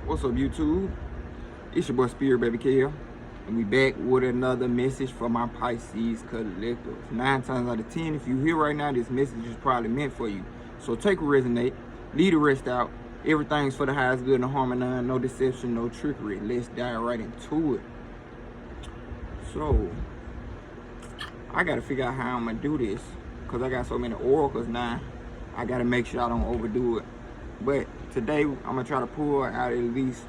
What's up, YouTube? It's your boy Spirit Baby Kale, and we back with another message for my Pisces collective. 9 times out of 10, if you here right now, this message is probably meant for you. So take what resonate, leave the rest out. Everything's for the highest good and the harmony, no deception, no trickery. Let's dive right into it. So I gotta figure out how I'm gonna do this, because I got so many oracles now. I gotta make sure I don't overdo it. But today I'm gonna try to pull out at least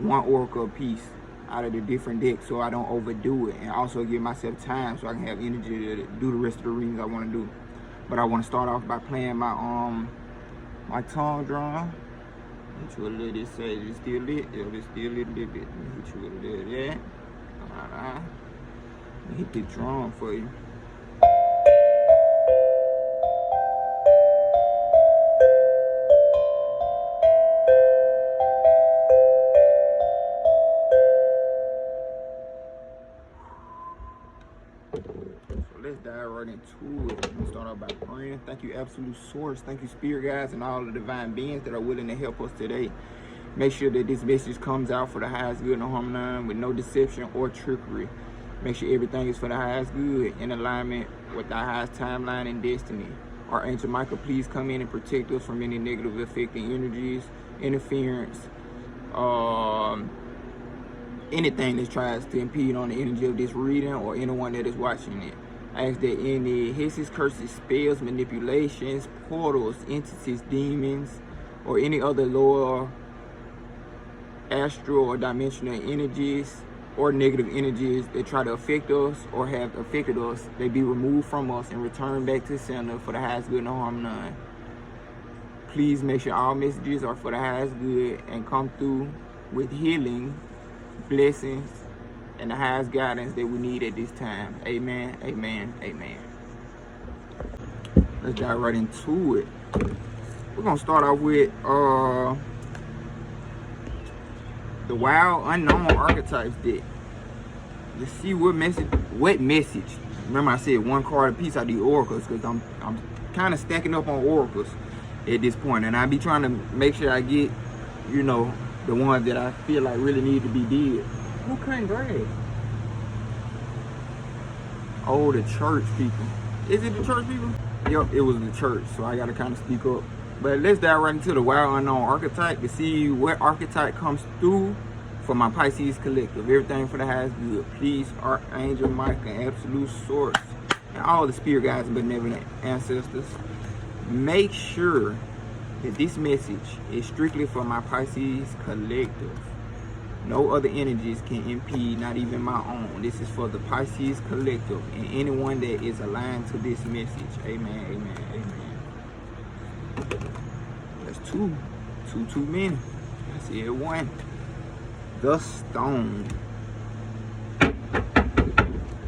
one oracle a piece out of the different decks, so I don't overdo it, and also give myself time so I can have energy to do the rest of the readings I want to do. But I want to start off by playing my my tongue drum. Hit you a little bit. Say it's still lit. Yeah, it's still lit a little bit. Hit you with a little bit. Alright. Hit the drum for you. Let's dive right into it. I'm gonna start off by praying. Thank you, Absolute Source. Thank you, Spirit Guides, and all the divine beings that are willing to help us today. Make sure that this message comes out for the highest good and the harmony, with no deception or trickery. Make sure everything is for the highest good, in alignment with our highest timeline and destiny. Archangel Michael, please come in and protect us from any negative affecting energies, interference, anything that tries to impede on the energy of this reading or anyone that is watching it. I ask that any hisses, curses, spells, manipulations, portals, entities, demons, or any other lower astral or dimensional energies or negative energies that try to affect us or have affected us, they be removed from us and returned back to center for the highest good and no harm none. Please make sure all messages are for the highest good and come through with healing, blessings, and the highest guidance that we need at this time. Amen, amen, amen. Let's dive right into it. We're gonna start off with the Wild Unknown Archetypes deck. Let's see what message. Remember, I said one card a piece out of the oracles, because I'm kind of stacking up on oracles at this point, and I be trying to make sure I get, you know, the ones that I feel like really need to be did. Who cutting grass? Oh, the church people. Is it the church people? Yep, it was the church, so I gotta kind of speak up. But let's dive right into the Wild Unknown Archetype to see what archetype comes through for my Pisces collective. Everything for the highest good. Please, Archangel Michael, Absolute Source, and all the spirit guides and benevolent ancestors, make sure that this message is strictly for my Pisces collective. No other energies can impede, not even my own. This is for the Pisces collective and anyone that is aligned to this message. Amen, amen, amen. That's two too many. I see it one. The Stone.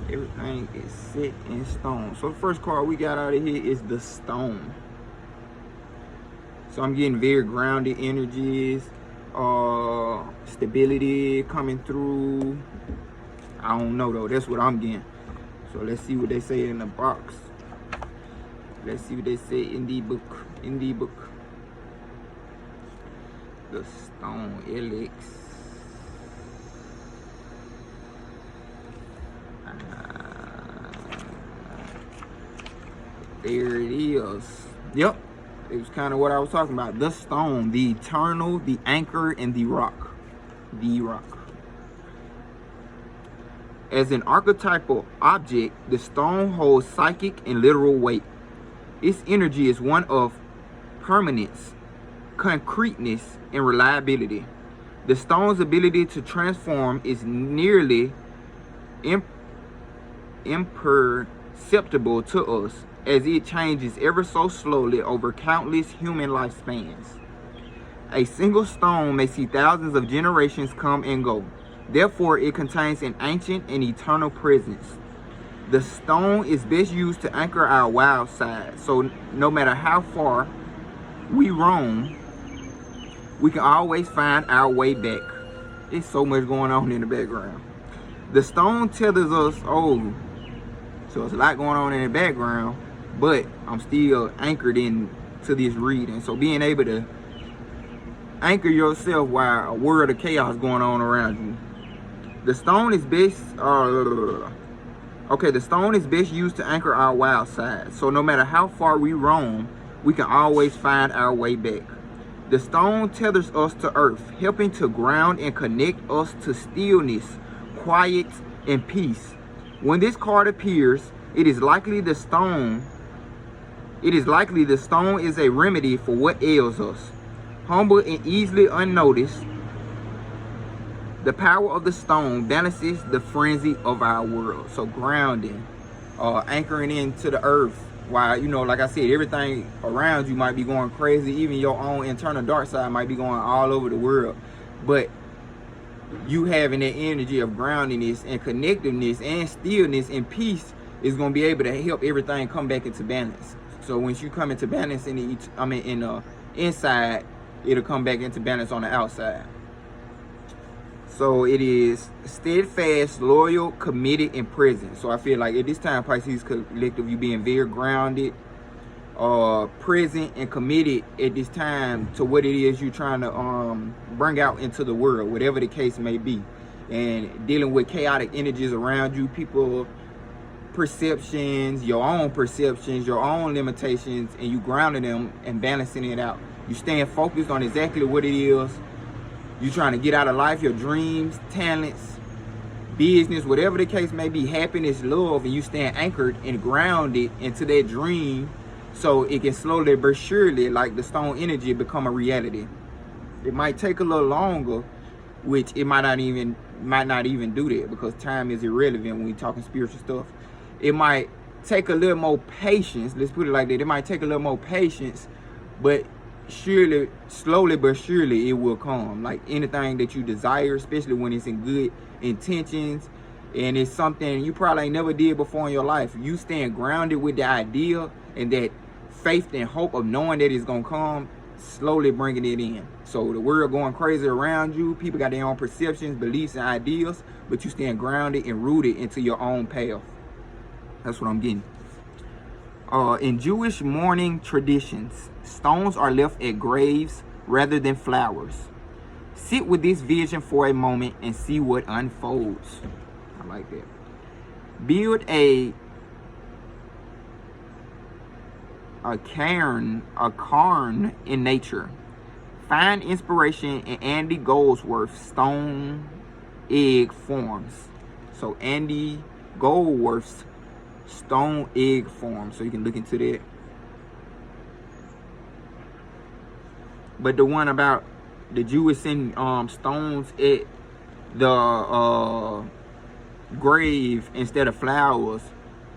Everything is set in stone. So the first card we got out of here is the Stone. So I'm getting very grounded energies, stability coming through. I don't know though, that's what I'm getting. So let's see what they say in the box. Let's see what they say in the book. The Stone Elix. There it is. Yep. It was kind of what I was talking about. The Stone, the eternal, the anchor, and the rock. The rock. As an archetypal object, the stone holds psychic and literal weight. Its energy is one of permanence, concreteness, and reliability. The stone's ability to transform is nearly imperceptible to us, as it changes ever so slowly over countless human lifespans. A single stone may see thousands of generations come and go. Therefore, it contains an ancient and eternal presence. The stone is best used to anchor our wild side, so no matter how far we roam, we can always find our way back. There's so much going on in the background. The stone tethers us, so it's a lot going on in the background, but I'm still anchored in to this reading. So being able to anchor yourself while a world of chaos going on around you. The stone is best, the stone is best used to anchor our wild side. So no matter how far we roam, we can always find our way back. The stone tethers us to earth, helping to ground and connect us to stillness, quiet, and peace. When this card appears, it is likely the stone is a remedy for what ails us. Humble and easily unnoticed, the power of the stone balances the frenzy of our world. So grounding, anchoring into the earth, while, you know, like I said, everything around you might be going crazy. Even your own internal dark side might be going all over the world. But you having that energy of groundiness and connectiveness and stillness and peace is going to be able to help everything come back into balance. So once you come into balance in the inside, it'll come back into balance on the outside. So it is steadfast, loyal, committed, and present. So I feel like at this time, Pisces Collective, you being very grounded, present, and committed at this time to what it is you're trying to bring out into the world, whatever the case may be. And dealing with chaotic energies around you, people, perceptions, your own limitations, and you grounding them and balancing it out. You staying focused on exactly what it is you trying to get out of life, your dreams, talents, business, whatever the case may be, happiness, love, and you staying anchored and grounded into that dream so it can slowly but surely, like the stone energy, become a reality. It might take a little longer, which it might not even do that, because time is irrelevant when we're talking spiritual stuff. It might take a little more patience, let's put it like that. It might take a little more patience, but surely, slowly but surely, it will come. Like anything that you desire, especially when it's in good intentions and it's something you probably ain't never did before in your life, you staying grounded with the idea and that faith and hope of knowing that it's gonna come, slowly bringing it in. So the world going crazy around you, people got their own perceptions, beliefs, and ideas, but you staying grounded and rooted into your own path. That's what I'm getting. In Jewish mourning traditions, stones are left at graves rather than flowers. Sit with this vision for a moment and see what unfolds. I like that. Build a cairn in nature. Find inspiration in Andy Goldsworth's stone egg forms. So Andy Goldsworth's stone egg form, so you can look into that. But the one about the Jewish sending stones at the grave instead of flowers.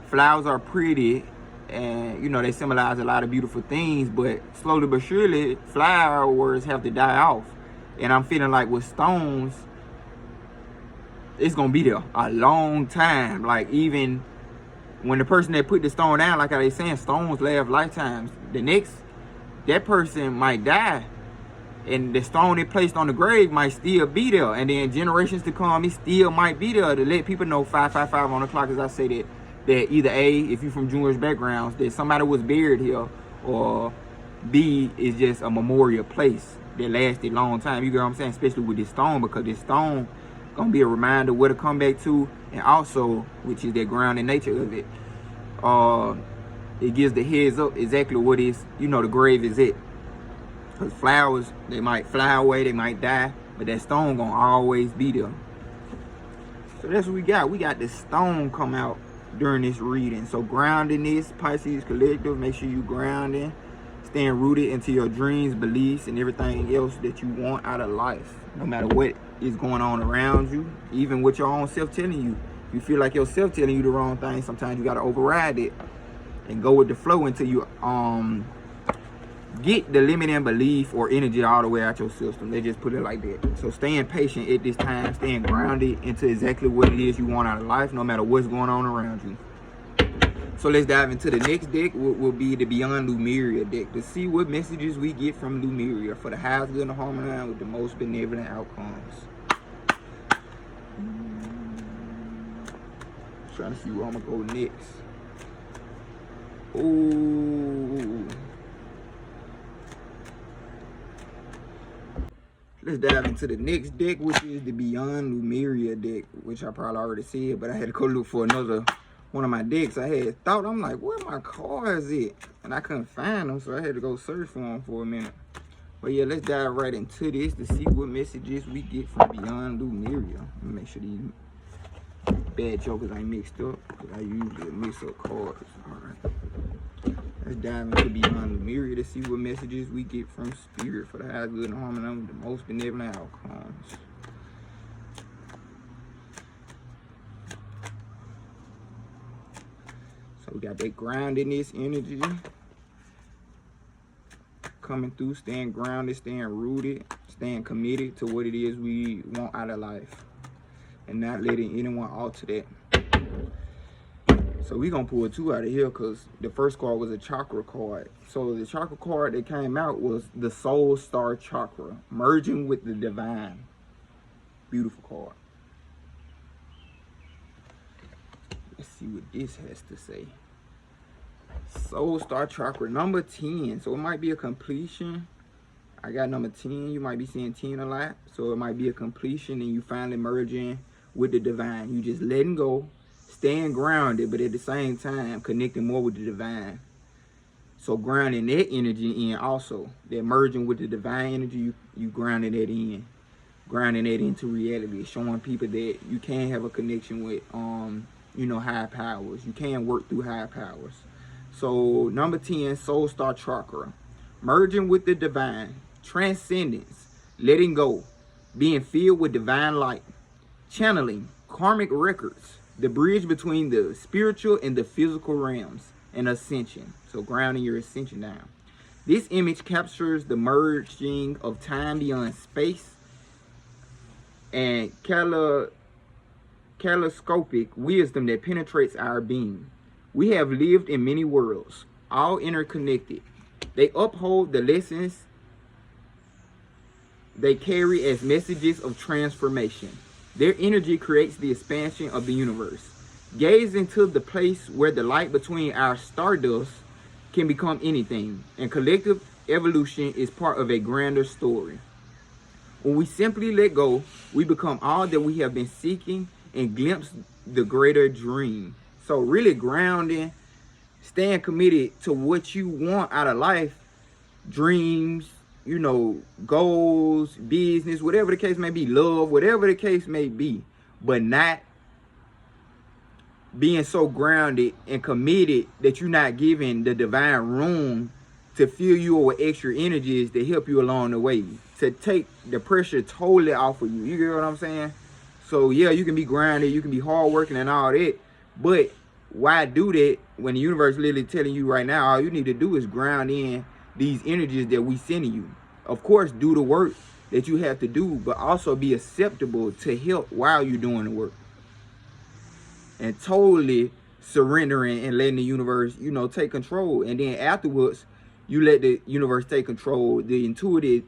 Flowers are pretty, and you know they symbolize a lot of beautiful things, but slowly but surely flowers have to die off. And I'm feeling like with stones, it's gonna be there a long time. Like even when the person that put the stone down, like how they saying, stones last lifetimes. That person might die, and the stone they placed on the grave might still be there, and then generations to come, it still might be there to let people know 555 on the clock, as I say that either A, if you're from Jewish backgrounds, that somebody was buried here, or B, is just a memorial place that lasted a long time. You get what I'm saying? Especially with this stone, because this stone gonna be a reminder where to come back to, and also, which is that grounding nature of it. It gives the heads up exactly what is, the grave is it. Because flowers, they might fly away, they might die, but that stone gonna always be there. So that's what we got. We got this stone come out during this reading. So grounding this, Pisces Collective, make sure you grounding, staying rooted into your dreams, beliefs, and everything else that you want out of life. No matter what is going on around you, even with your own self telling you. If you feel like yourself telling you the wrong thing, sometimes you gotta override it and go with the flow until you get the limiting belief or energy all the way out your system. They just put it like that. So staying patient at this time, staying grounded into exactly what it is you want out of life, no matter what's going on around you. So let's dive into the next deck, will be the Beyond Lumeria deck, to see what messages we get from Lumeria for the highest good and harmony with the most benevolent outcomes. Trying to see where I'm gonna go next. Ooh. Let's dive into the next deck, which is the Beyond Lumeria deck, which I probably already said, but I had to go look for another one of my decks. I had thought, I'm like, where my cards at? And I couldn't find them, so I had to go search for them for a minute. But yeah, let's dive right into this to see what messages we get from Beyond Lumeria. Let me make sure these bad jokers ain't mixed up, because I usually mix up cards. Alright. Let's dive into Beyond Lumeria to see what messages we get from Spirit for the highest good and harmony, the most benevolent outcomes. So we got that groundedness energy coming through, staying grounded, staying rooted, staying committed to what it is we want out of life, and not letting anyone alter that. So we're going to pull 2 out of here because the first card was a chakra card. So the chakra card that came out was the Soul Star Chakra, merging with the divine. Beautiful card. Let's see what this has to say. Soul Star Chakra, number 10. So it might be a completion. I got number 10. You might be seeing 10 a lot. So it might be a completion and you finally merging with the divine. You just letting go, staying grounded, but at the same time connecting more with the divine. So grounding that energy in also. That merging with the divine energy, you grounding that in. Grounding that into reality. Showing people that you can have a connection with you know, higher powers. You can work through higher powers. So number 10, Soul Star Chakra. Merging with the divine. Transcendence. Letting go. Being filled with divine light. Channeling. Karmic records. The bridge between the spiritual and the physical realms, and ascension. So grounding your ascension down. This image captures the merging of time beyond space and kaleidoscopic wisdom that penetrates our being. We have lived in many worlds, all interconnected. They uphold the lessons they carry as messages of transformation. Their energy creates the expansion of the universe. Gaze into the place where the light between our stardust can become anything, and collective evolution is part of a grander story. When we simply let go, we become all that we have been seeking and glimpse the greater dream. So really grounding, staying committed to what you want out of life, dreams, you know, goals, business, whatever the case may be, love, whatever the case may be, but not being so grounded and committed that you're not giving the divine room to fill you with extra energies to help you along the way, to take the pressure totally off of you. You get what I'm saying? So yeah, you can be grounded, you can be hardworking and all that, but why do that when the universe literally telling you right now, all you need to do is ground in these energies that we sending you. Of course, do the work that you have to do, but also be acceptable to help while you're doing the work. And totally surrendering and letting the universe, you know, take control. And then afterwards, you let the universe take control. The intuitive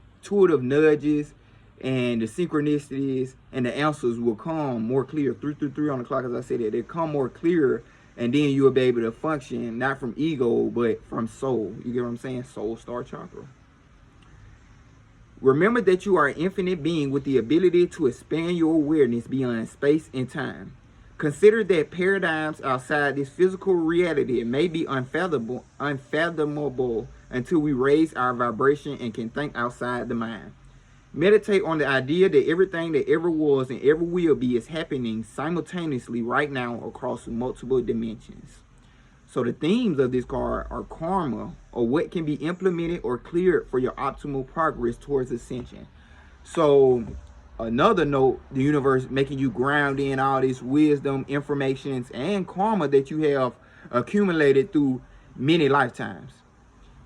nudges and the synchronicities and the answers will come more clear. 3 on the clock, as I said, they come more clear. And then you'll be able to function not from ego, but from soul. You get what I'm saying? Soul Star Chakra. Remember that you are an infinite being with the ability to expand your awareness beyond space and time. Consider that paradigms outside this physical reality may be unfathomable until we raise our vibration and can think outside the mind. Meditate on the idea that everything that ever was and ever will be is happening simultaneously right now across multiple dimensions. So the themes of this card are karma, or what can be implemented or cleared for your optimal progress towards ascension. So another note, the universe making you ground in all this wisdom, information, and karma that you have accumulated through many lifetimes.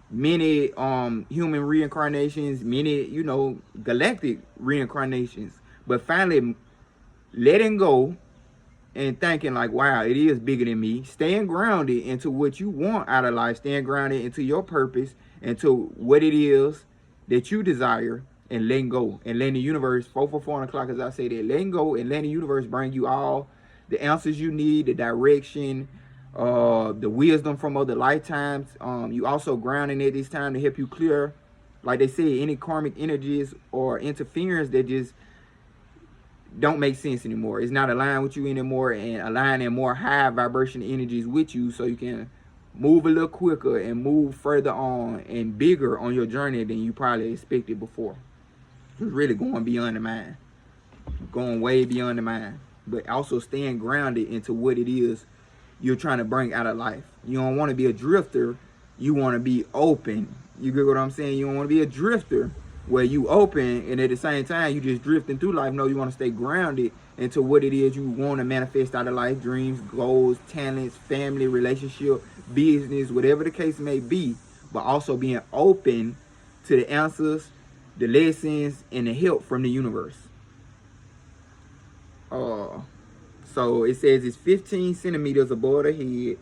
Many human reincarnations, many, you know, galactic reincarnations, but finally letting go and thinking like, wow, it is bigger than me. Staying grounded into what you want out of life, staying grounded into your purpose, into what it is that you desire, and letting go and letting the universe, 4 on the clock, as I say that, letting go and letting the universe bring you all the answers you need, the direction, the wisdom from other lifetimes. You also grounding at this time to help you clear Like they say, any karmic energies or interference that just don't make sense anymore. It's not aligned with you anymore, and aligning more high vibration energies with you so you can move a little quicker and move further on and bigger on your journey than you probably expected before. It's really going beyond the mind, going way beyond the mind, but also staying grounded into what it is you're trying to bring out of life. You don't want to be a drifter. You want to be open. You get what I'm saying? You don't want to be a drifter where you open and at the same time you just drifting through life. No, you want to stay grounded into what it is you want to manifest out of life: dreams, goals, talents, family, relationship, business, whatever the case may be, but also being open to the answers, the lessons, and the help from the universe. So it says it's 15 centimeters above the head,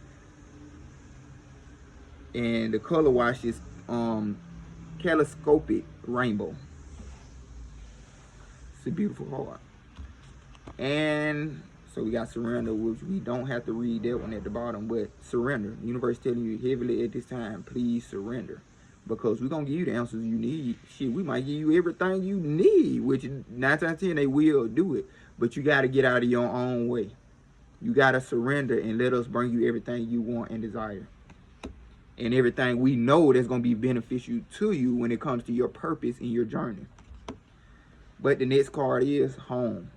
and the color wash is kaleidoscopic rainbow. It's a beautiful heart. And so we got surrender, which we don't have to read that one at the bottom, but surrender. The universe telling you heavily at this time, please surrender. Because we're going to give you the answers you need. Shit, we might give you everything you need, which 9 times out of 10 they will do it. But you got to get out of your own way. You got to surrender and let us bring you everything you want and desire. And everything we know that's going to be beneficial to you when it comes to your purpose in your journey. But the next card is home.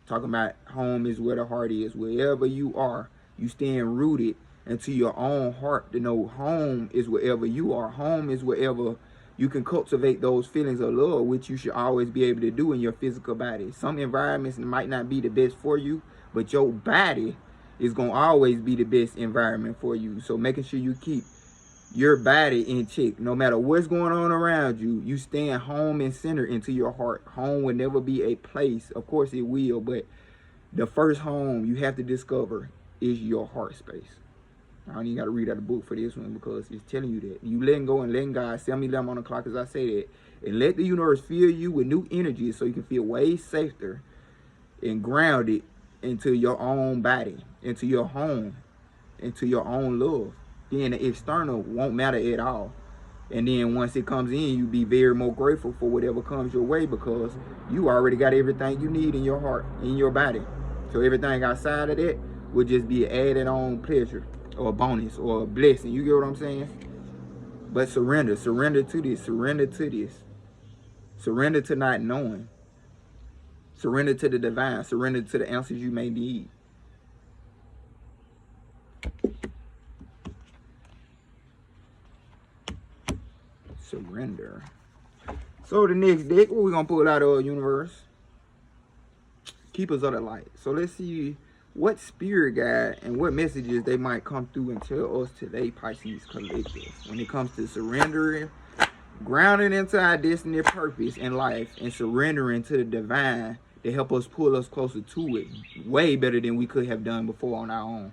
Talking about home is where the heart is. Wherever you are, you stand rooted into your own heart to know home is wherever you are. Home is wherever you can cultivate those feelings of love, which you should always be able to do in your physical body. Some environments might not be the best for you, but your body is going to always be the best environment for you. So making sure you keep your body in check, no matter what's going on around you, you stand home and center into your heart. Home will never be a place. Of course it will, but the first home you have to discover is your heart space. I don't even got to read out the book for this one because it's telling you that. You letting go and letting God, 7-11 on the clock as I say that, and let the universe fill you with new energy so you can feel way safer and grounded into your own body, into your home, into your own love. Then the external won't matter at all. And then once it comes in, you be very more grateful for whatever comes your way because you already got everything you need in your heart, in your body. So everything outside of that would just be an added on pleasure or a bonus or a blessing. You get what I'm saying? But surrender. Surrender to this. Surrender to this. Surrender to not knowing. Surrender to the divine. Surrender to the answers you may need. Surrender. So the next deck, what we're going to pull out of the universe? Keepers of the light. So let's see what spirit guide and what messages they might come through and tell us today, Pisces collective, when it comes to surrendering, grounding into our destiny, purpose in life, and surrendering to the divine to help us pull us closer to it way better than we could have done before on our own.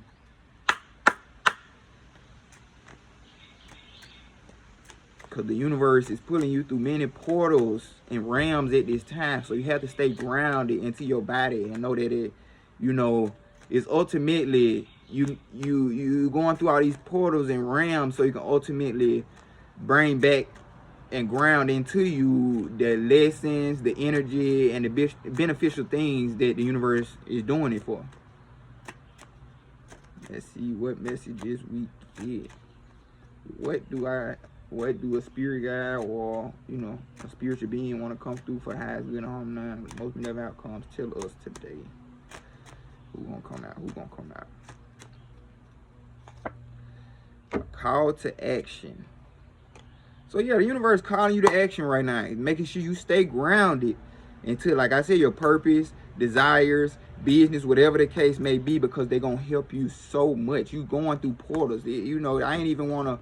Because the universe is pulling you through many portals and realms at this time, so you have to stay grounded into your body and know that it, you know, is ultimately you going through all these portals and realms so you can ultimately bring back and ground into you the lessons, the energy, and the beneficial things that the universe is doing it for. Let's see what messages we get. What do a spirit guide or, you know, a spiritual being want to come through for the highest good and harm none? Most never outcomes tell us today. Who gonna come out? Who gonna come out? A call to action. So yeah, the universe calling you to action right now. Making sure you stay grounded into, like I said, your purpose, desires, business, whatever the case may be, because they're gonna help you so much. You going through portals. You know, I ain't even wanna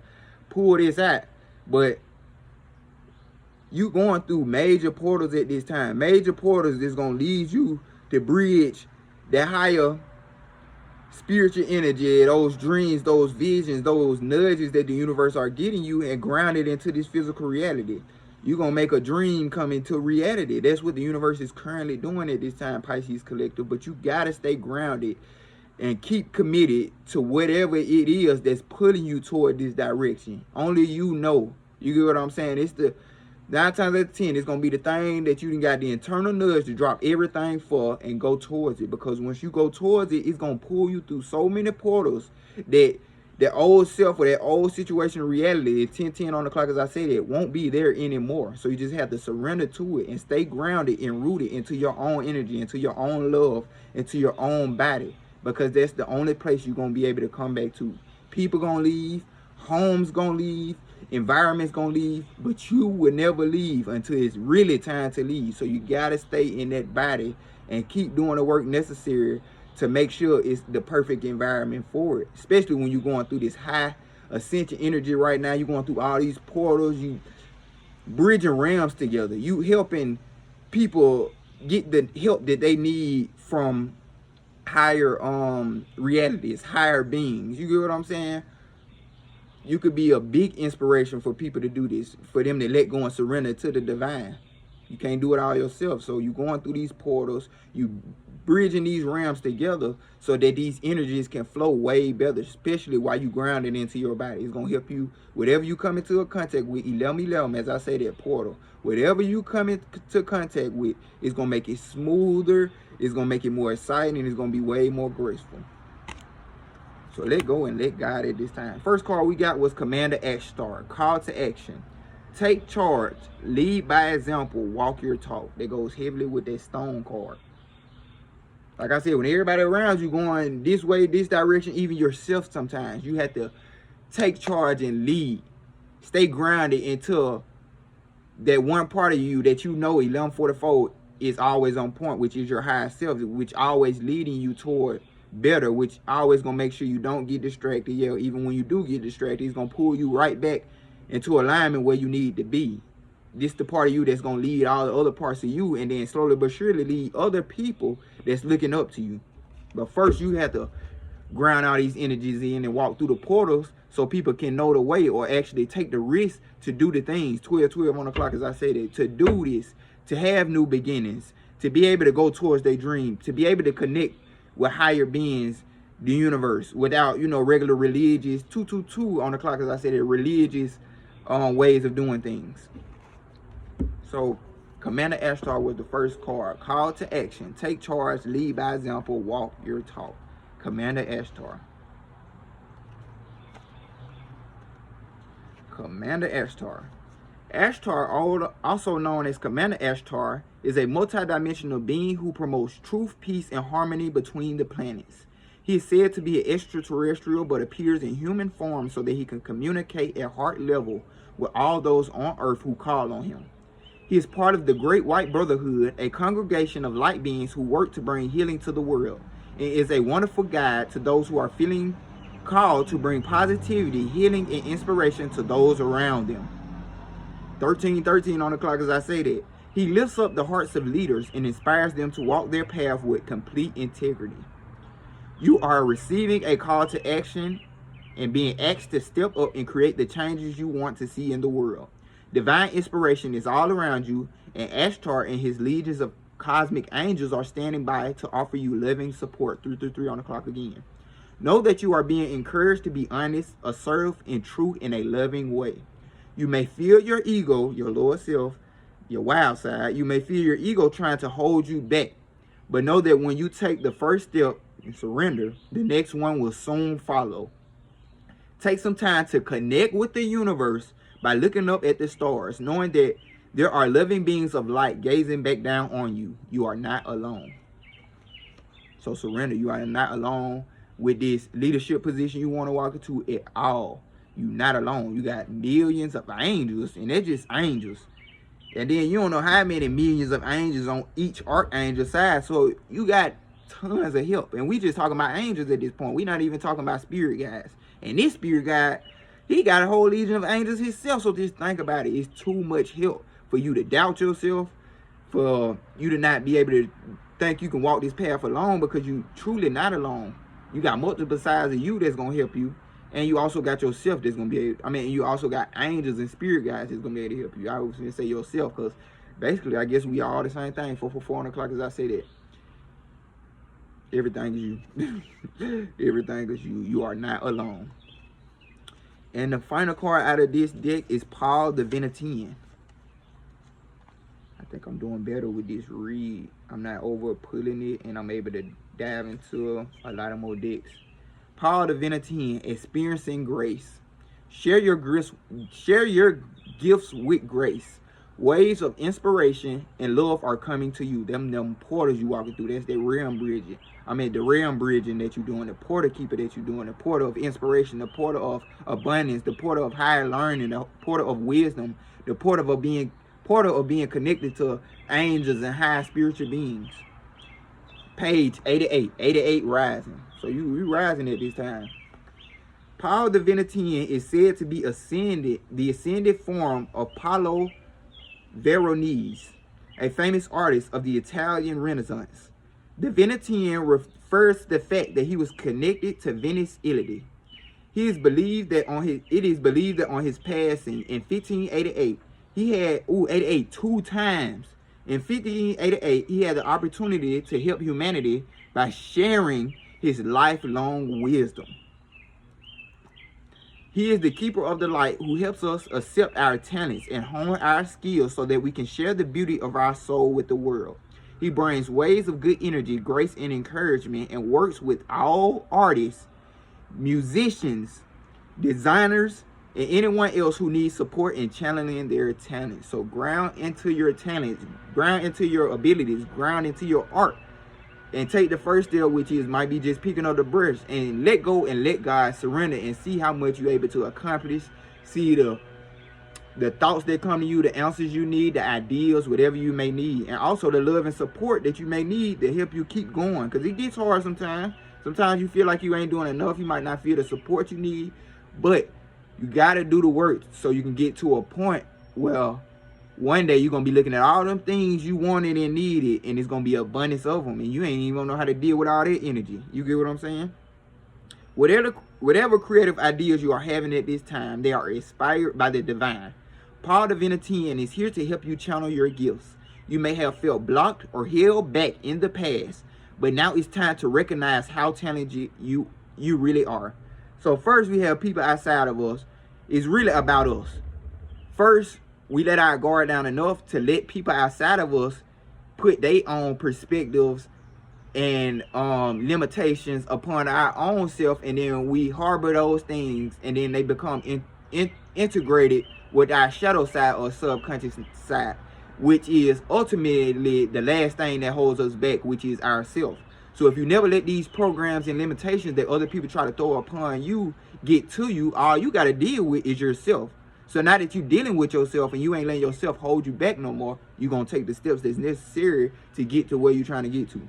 pull this out, but you going through major portals at this time. Major portals is gonna lead you to bridge that higher spiritual energy, those dreams, those visions, those nudges that the universe are getting you, and ground it into this physical reality. You're going to make a dream come into reality. That's what the universe is currently doing at this time, Pisces collective. But you got to stay grounded and keep committed to whatever it is that's pulling you toward this direction. Only you know. You get what I'm saying? It's the 9 times out of 10, it's going to be the thing that you got the internal nudge to drop everything for and go towards it. Because once you go towards it, it's going to pull you through so many portals that the old self or that old situation of reality, 10:10 on the clock, as I said, it won't be there anymore. So you just have to surrender to it and stay grounded and rooted into your own energy, into your own love, into your own body. Because that's the only place you're going to be able to come back to. People going to leave, homes going to leave, environment's gonna leave, but you will never leave until it's really time to leave. So you gotta stay in that body and keep doing the work necessary to make sure it's the perfect environment for it. Especially when you're going through this high ascension energy right now. You're going through all these portals, you bridging realms together. You helping people get the help that they need from higher realities, higher beings. You get what I'm saying? You could be a big inspiration for people to do this, for them to let go and surrender to the divine. You can't do it all yourself. So you going through these portals, you bridging these realms together so that these energies can flow way better, especially while you grounded into your body. It's going to help you, whatever you come into a contact with, 11, as I say, that portal, whatever you come into contact with, it's going to make it smoother, it's going to make it more exciting, and it's going to be way more graceful. So let go and let God at this time. First card we got was Commander Ashtar. Call to action. Take charge. Lead by example. Walk your talk. That goes heavily with that stone card. Like I said, when everybody around you going this way, this direction, even yourself sometimes, you have to take charge and lead. Stay grounded until that one part of you that you know 1144 is always on point, which is your higher self, which always leading you toward better, which always gonna make sure you don't get distracted. Yeah, even when you do get distracted, it's gonna pull you right back into alignment where you need to be. This the part of you that's gonna lead all the other parts of you, and then slowly but surely lead other people that's looking up to you. But first you have to ground all these energies in and walk through the portals so people can know the way, or actually take the risk to do the things. 12 on the clock, as I said, to do this, to have new beginnings, to be able to go towards their dream, to be able to connect with higher beings, the universe, without, you know, regular religious 222 on the clock, as I said, religious ways of doing things. So Commander Ashtar was the first card. Call to action. Take charge. Lead by example. Walk your talk. Commander Ashtar. Commander Ashtar. Ashtar, also known as Commander Ashtar, is a multidimensional being who promotes truth, peace, and harmony between the planets. He is said to be an extraterrestrial, but appears in human form so that he can communicate at heart level with all those on Earth who call on him. He is part of the Great White Brotherhood, a congregation of light beings who work to bring healing to the world, and is a wonderful guide to those who are feeling called to bring positivity, healing, and inspiration to those around them. 13 on the clock, as I say that. He lifts up the hearts of leaders and inspires them to walk their path with complete integrity. You are receiving a call to action and being asked to step up and create the changes you want to see in the world. Divine inspiration is all around you, and Ashtar and his legions of cosmic angels are standing by to offer you loving support. 3 on the clock again. Know that you are being encouraged to be honest, assertive, and true in a loving way. You may feel your ego, your lower self, your wild side. You may feel your ego trying to hold you back. But know that when you take the first step and surrender, the next one will soon follow. Take some time to connect with the universe by looking up at the stars, knowing that there are living beings of light gazing back down on you. You are not alone. So surrender. You are not alone with this leadership position you want to walk into at all. You're not alone. You got millions of angels, and they're just angels. And then you don't know how many millions of angels on each archangel side. So you got tons of help. And we just talking about angels at this point. We're not even talking about spirit guides. And this spirit guide, he got a whole legion of angels himself. So just think about it. It's too much help for you to doubt yourself, for you to not be able to think you can walk this path alone, because you truly not alone. You got multiple sides of you that's going to help you. And you also got yourself that's going to be able, you also got angels and spirit guides that's going to be able to help you. I was going to say yourself, because basically, I guess we are all the same thing. 4 on the clock, as I say that. Everything is you. Everything is you. You are not alone. And the final card out of this deck is Paul the Venetian. think I'm doing better with this read. I'm not over pulling it, and I'm able to dive into a lot of more decks. Power of Divinity, experiencing grace. Share your gifts with grace. Waves of inspiration and love are coming to you. Them portals you walking through. That's the realm bridging. I mean the realm bridging that you're doing, the portal keeper that you're doing, the portal of inspiration, the portal of abundance, the portal of higher learning, the portal of wisdom, the portal of being connected to angels and high spiritual beings. Page 88 rising. So you rising at this time. Power of Divinity is said to be the ascended form of Paolo Veronese, a famous artist of the Italian Renaissance. Divinity refers to the fact that he was connected to Venice, Italy. It is believed that on his passing in 1588, he had 88 two times. In 1588, he had the opportunity to help humanity by sharing his lifelong wisdom. He is the keeper of the light who helps us accept our talents and hone our skills so that we can share the beauty of our soul with the world. He brings waves of good energy, grace, and encouragement, and works with all artists, musicians, designers, and anyone else who needs support in channeling their talents. So ground into your talents, ground into your abilities, ground into your art, and take the first step, which might be just picking up the brush, and let go and let God surrender, and see how much you're able to accomplish. See the thoughts that come to you, the answers you need, the ideas, whatever you may need, and also the love and support that you may need to help you keep going, because it gets hard sometimes. Sometimes you feel like you ain't doing enough. You might not feel the support you need, but you got to do the work so you can get to a point where one day you're going to be looking at all them things you wanted and needed, and it's going to be abundance of them, and you ain't even know how to deal with all that energy. You get what I'm saying? Whatever creative ideas you are having at this time, they are inspired by the divine. Power Divinity is here to help you channel your gifts. You may have felt blocked or held back in the past, but now it's time to recognize how talented you really are. So first, we have people outside of us. It's really about us. First, we let our guard down enough to let people outside of us put their own perspectives and limitations upon our own self, and then we harbor those things, and then they become integrated with our shadow side or subconscious side, which is ultimately the last thing that holds us back, which is ourself. So if you never let these programs and limitations that other people try to throw upon you get to you, all you got to deal with is yourself. So now that you're dealing with yourself and you ain't letting yourself hold you back no more, you're going to take the steps that's necessary to get to where you're trying to get to.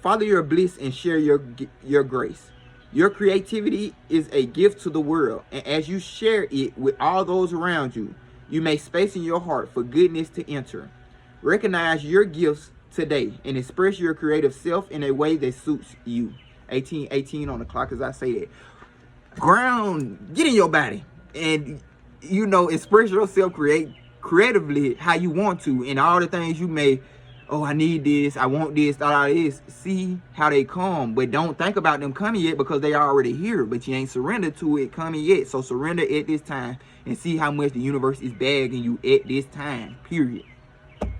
Follow your bliss and share your grace. Your creativity is a gift to the world, and as you share it with all those around you, you make space in your heart for goodness to enter. Recognize your gifts today and express your creative self in a way that suits you. 18:18 on the clock as I say that. Ground, get in your body, and express yourself creatively how you want to, and all the things you may, I need this, I want this, all this. See how they come, but don't think about them coming yet, because they are already here, but you ain't surrendered to it coming yet. So surrender at this time and see how much the universe is bagging you at this time, period.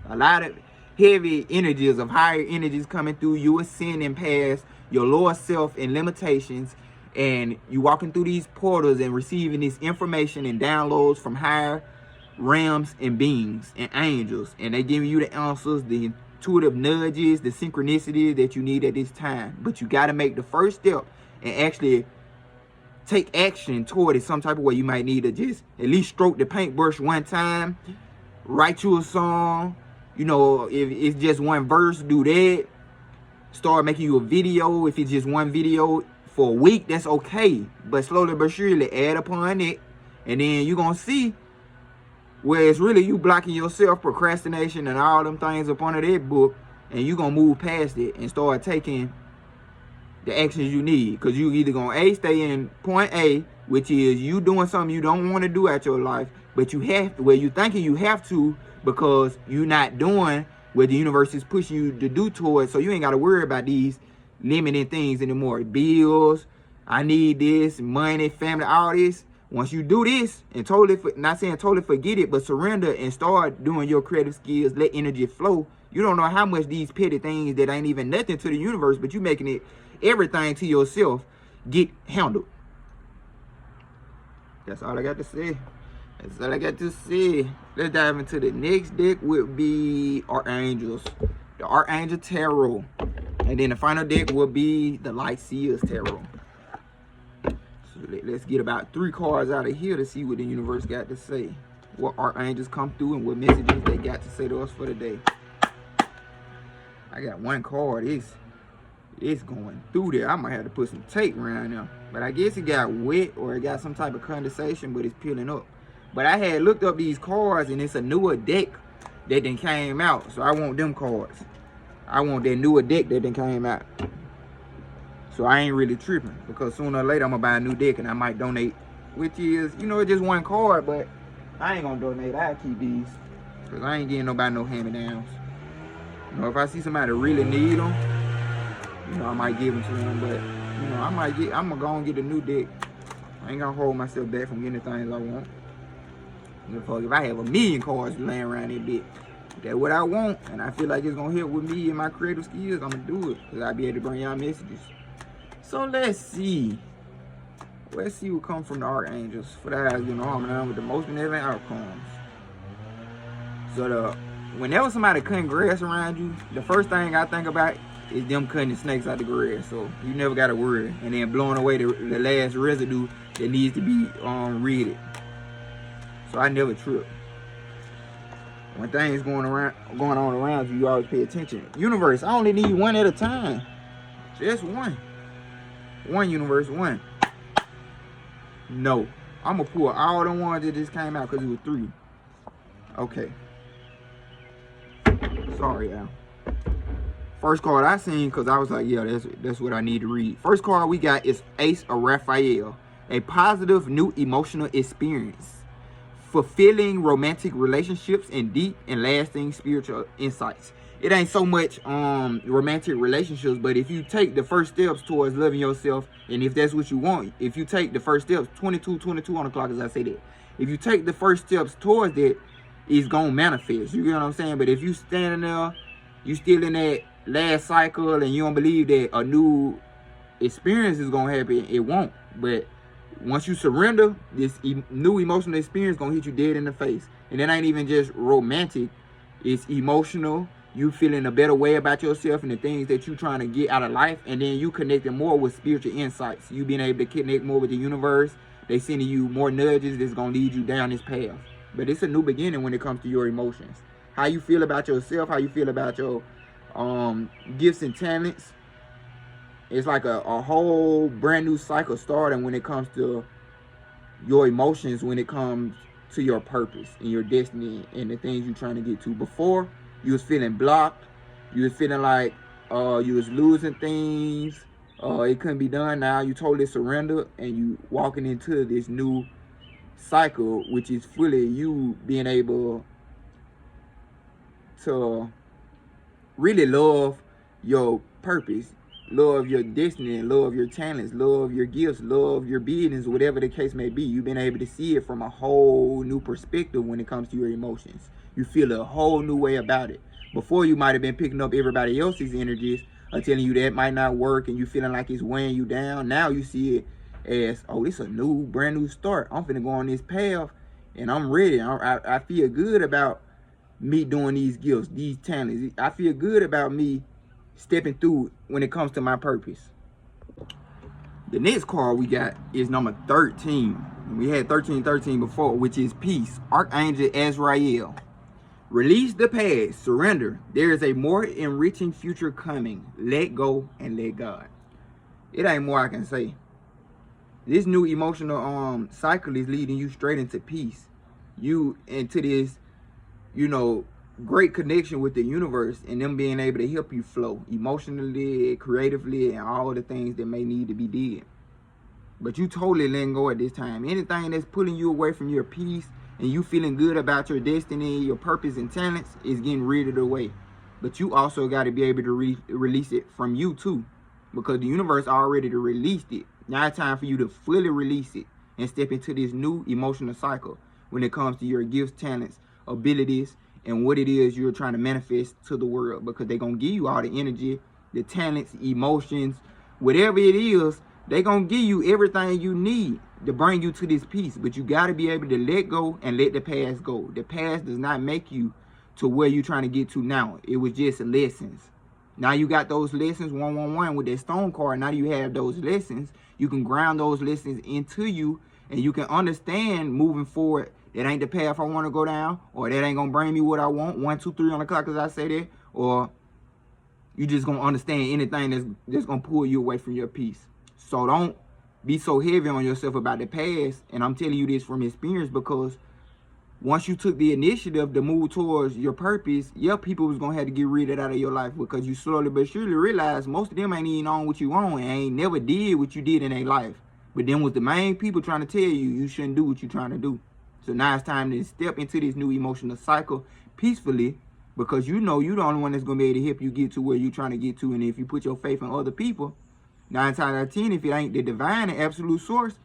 A lot of heavy energies of higher energies coming through, you ascending past your lower self and limitations, and you walking through these portals and receiving this information and downloads from higher realms and beings and angels, and they giving you the answers, the intuitive nudges, the synchronicity that you need at this time. But you got to make the first step and actually take action toward it some type of way. You might need to just at least stroke the paintbrush one time, write you a song, if it's just one verse, do that. Start making you a video. If it's just one video for a week, that's okay, but slowly but surely add upon it, and then you're gonna see where it's really you blocking yourself, procrastination and all them things up under that book, and you're gonna move past it and start taking the actions you need, because you either gonna stay in point A, which is you doing something you don't want to do at your life, but you have to, where you thinking you have to, because you're not doing what the universe is pushing you to do towards. So you ain't got to worry about these limiting things anymore. Bills, I need this, money, family, all this. Once you do this and totally, not saying totally forget it, but surrender and start doing your creative skills, let energy flow, you don't know how much these petty things that ain't even nothing to the universe, but you making it everything to yourself, get handled. That's all I got to say. That's all I got to say. Let's dive into the next deck, would be Archangels. The Archangel Tarot. And then the final deck will be the Light Seers Tarot. So let's get about 3 cards out of here to see what the universe got to say. What Archangels come through and what messages they got to say to us for the day. I got 1 card. It's going through there. I might have to put some tape around there. But I guess it got wet or it got some type of condensation, but it's peeling up. But I had looked up these cards and it's a newer deck that then came out. So I want them cards. I want that newer deck that then came out. So I ain't really tripping, because sooner or later I'm gonna buy a new deck and I might donate, which is, you know, it's just 1 card, but I ain't gonna donate. I keep these, because I ain't getting nobody no hand-me-downs. You know, if I see somebody really need them, you know, I might give them to them, but, you know, I'm gonna go and get a new deck. I ain't gonna hold myself back from getting the things I want. If I have 1,000,000 cards laying around that deck, that's what I want, and I feel like it's gonna help with me and my creative skills, I'm gonna do it, because I'll be able to bring y'all messages. So let's see. Let's see what comes from the Archangels for the highest good harmony with the most benevolent outcomes. So whenever somebody cutting grass around you, the first thing I think about is them cutting the snakes out the grass. So you never gotta worry. And then blowing away the last residue that needs to be readed. So I never trip. When things going on around you, you always pay attention. Universe, I only need 1 at a time. Just 1. 1, universe, 1. No. I'm going to pull all the ones that just came out because it was 3. Okay. Sorry, y'all. First card I seen, because I was like, yeah, that's what I need to read. First card we got is Ace of Raphael. A positive new emotional experience. Fulfilling romantic relationships and deep and lasting spiritual insights. It ain't so much romantic relationships, but if you take the first steps towards loving yourself, and if that's what you want, if you take the first steps, 22 on the clock as I say that, if you take the first steps towards that, it's gonna manifest. You get what I'm saying? But if you standing there, you still in that last cycle, and you don't believe that a new experience is gonna happen, it won't. But once you surrender, this new emotional experience gonna hit you dead in the face. And it ain't even just romantic, it's emotional. You feeling a better way about yourself and the things that you trying to get out of life, and then you connecting more with spiritual insights. You being able to connect more with the universe. They sending you more nudges that's gonna lead you down this path. But it's a new beginning when it comes to your emotions. How you feel about yourself, how you feel about your gifts and talents. It's like a whole brand new cycle starting when it comes to your emotions, when it comes to your purpose and your destiny and the things you're trying to get to. Before, you was feeling blocked. You was feeling like you was losing things. It couldn't be done. Now you totally surrender and you walking into this new cycle, which is fully you being able to really love your purpose, love your destiny, love your talents, love your gifts, love your business, whatever the case may be. You've been able to see it from a whole new perspective when it comes to your emotions. You feel a whole new way about it. Before, you might have been picking up everybody else's energies or telling you that might not work and you feeling like it's weighing you down. Now you see it as, oh, this is a new, brand new start. I'm finna go on this path and I'm ready. I feel good about me doing these gifts, these talents. I feel good about me stepping through when it comes to my purpose. The next card we got is number 13. We had 13 before, which is Peace. Archangel Azrael. Release the past, surrender. There is a more enriching future coming. Let go and let God. It ain't more I can say. This new emotional cycle is leading you straight into peace. You into this, you know, great connection with the universe and them being able to help you flow emotionally, creatively, and all the things that may need to be did. But you totally letting go at this time. Anything that's pulling you away from your peace and you feeling good about your destiny, your purpose and talents is getting rid of the way. But you also got to be able to release it from you too, because the universe already released it. Now it's time for you to fully release it. and step into this new emotional cycle when it comes to your gifts, talents, abilities, and what it is you're trying to manifest to the world, because they're going to give you all the energy, the talents, emotions, whatever it is. They're going to give you everything you need to bring you to this peace. But you got to be able to let go and let the past go. The past does not make you to where you're trying to get to now. It was just lessons. Now you got those lessons 111 with that stone card. Now you have those lessons. You can ground those lessons into you, and you can understand moving forward, that ain't the path I want to go down, or that ain't going to bring me what I want. 1, 2, 3 on the clock, as I say that. Or you just going to understand anything that's going to pull you away from your peace. So don't be so heavy on yourself about the past. And I'm telling you this from experience, because once you took the initiative to move towards your purpose, yeah, people was going to have to get rid of that out of your life, because you slowly but surely realize most of them ain't even on what you on and ain't never did what you did in their life. But then with the main people trying to tell you, you shouldn't do what you're trying to do. So now it's time to step into this new emotional cycle peacefully, because you know you're the only one that's going to be able to help you get to where you're trying to get to. And if you put your faith in other people, 9 times out of 10, if it ain't the divine and absolute source,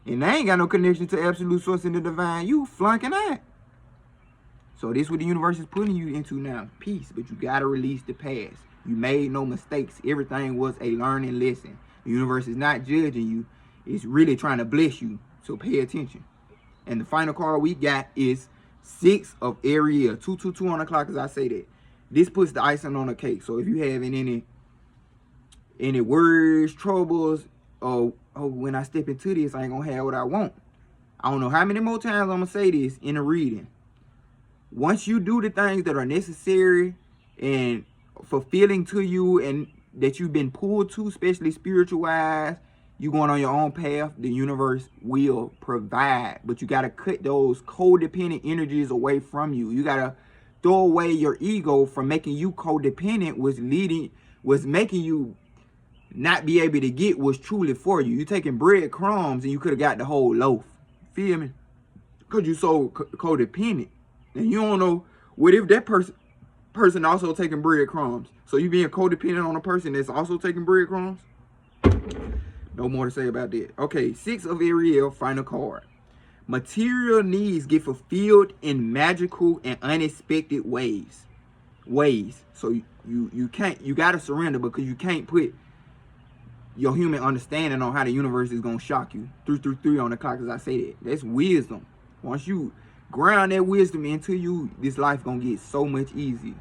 and they ain't got no connection to absolute source and the divine, you flunking out. So this is what the universe is putting you into now, peace. But you got to release the past. You made no mistakes. Everything was a learning lesson. The universe is not judging you. It's really trying to bless you. So pay attention. And the final card we got is 6 of Ariel. 222 on the clock, as I say that. This puts the icing on the cake. So if you having any worries, troubles, or when I step into this, I ain't going to have what I want. I don't know how many more times I'm going to say this in a reading. Once you do the things that are necessary and fulfilling to you and that you've been pulled to, especially spiritual-wise, you going on your own path, the universe will provide. But you got to cut those codependent energies away from you. You got to throw away your ego from making you codependent, was making you not be able to get what's truly for you. You taking breadcrumbs and you could have got the whole loaf. Feel me? Because you so codependent. And you don't know, what if that person also taking breadcrumbs? So you being codependent on a person that's also taking breadcrumbs? No more to say about that. Okay, 6 of Ariel, final card. Material needs get fulfilled in magical and unexpected ways. So you gotta surrender, because you can't put your human understanding on how the universe is gonna shock you. 3 on the clock, as I say that. That's wisdom. Once you ground that wisdom into you, this life gonna get so much easier.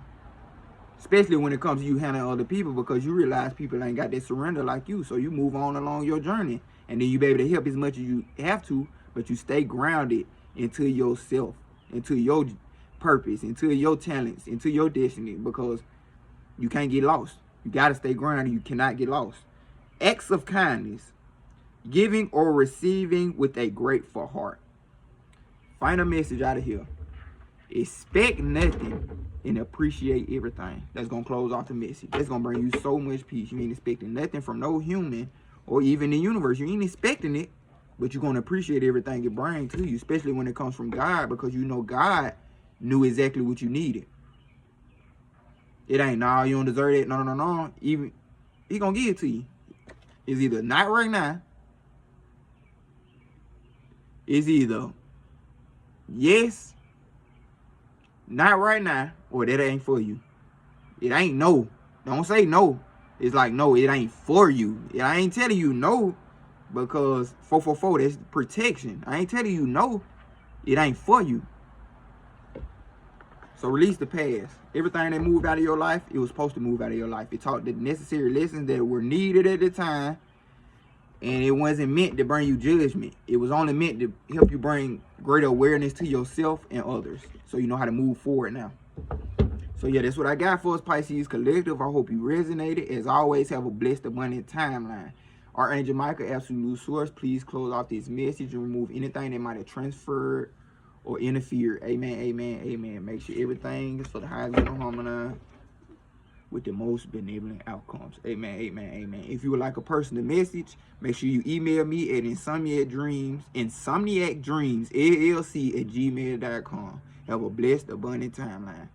Especially when it comes to you handling other people, because you realize people ain't got that surrender like you. So you move on along your journey, and then you be able to help as much as you have to, but you stay grounded into yourself, into your purpose, into your talents, into your destiny, because you can't get lost. You got to stay grounded. You cannot get lost. Acts of kindness, giving or receiving with a grateful heart. Final message out of here. Expect nothing and appreciate everything. That's going to close off the message. That's going to bring you so much peace. You ain't expecting nothing from no human or even the universe. You ain't expecting it, but you're going to appreciate everything it brings to you, especially when it comes from God, because you know God knew exactly what you needed. It ain't, nah, you don't deserve it. No. Even he going to give it to you. It's either not right now. It's either yes, not right now, or that ain't for you. It ain't no. Don't say no. It's like, no, it ain't for you. I ain't telling you no, because 444, that's protection. I ain't telling you no. It ain't for you. So release the past. Everything that moved out of your life, it was supposed to move out of your life. It taught the necessary lessons that were needed at the time. And it wasn't meant to bring you judgment. It was only meant to help you bring greater awareness to yourself and others, so you know how to move forward now. So yeah, that's what I got for us, Pisces Collective. I hope you resonated. As always, have a blessed, abundant timeline. Archangel Michael, absolute source, please close off this message and remove anything that might have transferred or interfered. Amen, amen, amen. Make sure everything is for the highest good harmony with the most benevolent outcomes. Amen, amen, amen. If you would like a personal message, make sure you email me at Insomniacdreamsllc@gmail.com. Have a blessed, abundant timeline.